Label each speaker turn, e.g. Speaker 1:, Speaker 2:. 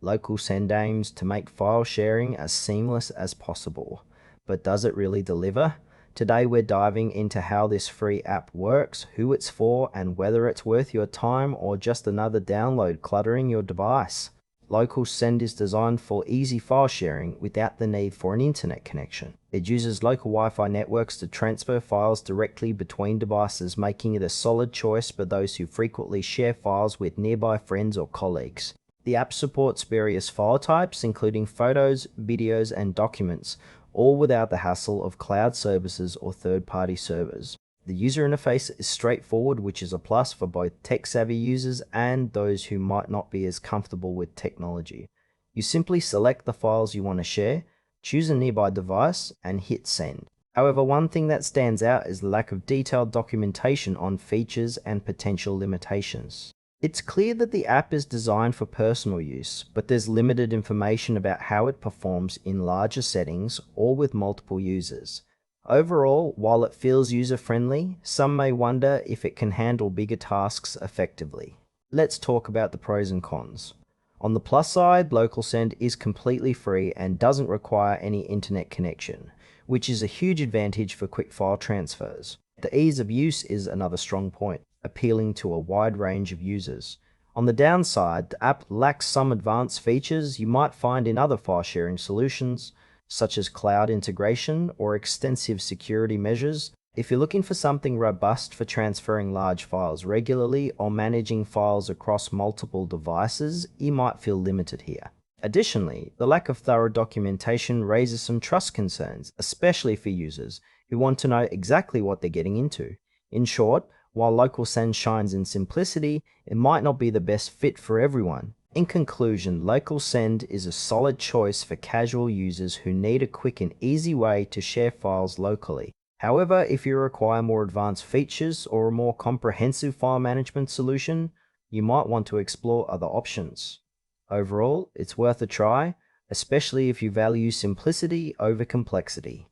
Speaker 1: LocalSend aims to make file sharing as seamless as possible. But does it really deliver? Today we're diving into how this free app works, who it's for, and whether it's worth your time or just another download cluttering your device. LocalSend is designed for easy file sharing without the need for an internet connection. It uses local Wi-Fi networks to transfer files directly between devices, making it a solid choice for those who frequently share files with nearby friends or colleagues. The app supports various file types, including photos, videos, and documents, all without the hassle of cloud services or third-party servers. The user interface is straightforward, which is a plus for both tech-savvy users and those who might not be as comfortable with technology. You simply select the files you want to share, choose a nearby device, and hit send. However, one thing that stands out is the lack of detailed documentation on features and potential limitations. It's clear that the app is designed for personal use, but there's limited information about how it performs in larger settings or with multiple users. Overall, while it feels user-friendly, some may wonder if it can handle bigger tasks effectively. Let's talk about the pros and cons. On the plus side, LocalSend is completely free and doesn't require any internet connection, which is a huge advantage for quick file transfers. The ease of use is another strong point, appealing to a wide range of users. On the downside, the app lacks some advanced features you might find in other file sharing solutions, such as cloud integration or extensive security measures. If you're looking for something robust for transferring large files regularly or managing files across multiple devices, you might feel limited here. Additionally, the lack of thorough documentation raises some trust concerns, especially for users who want to know exactly what they're getting into. In short, while LocalSend shines in simplicity, it might not be the best fit for everyone. In conclusion, LocalSend is a solid choice for casual users who need a quick and easy way to share files locally. However, if you require more advanced features or a more comprehensive file management solution, you might want to explore other options. Overall, it's worth a try, especially if you value simplicity over complexity.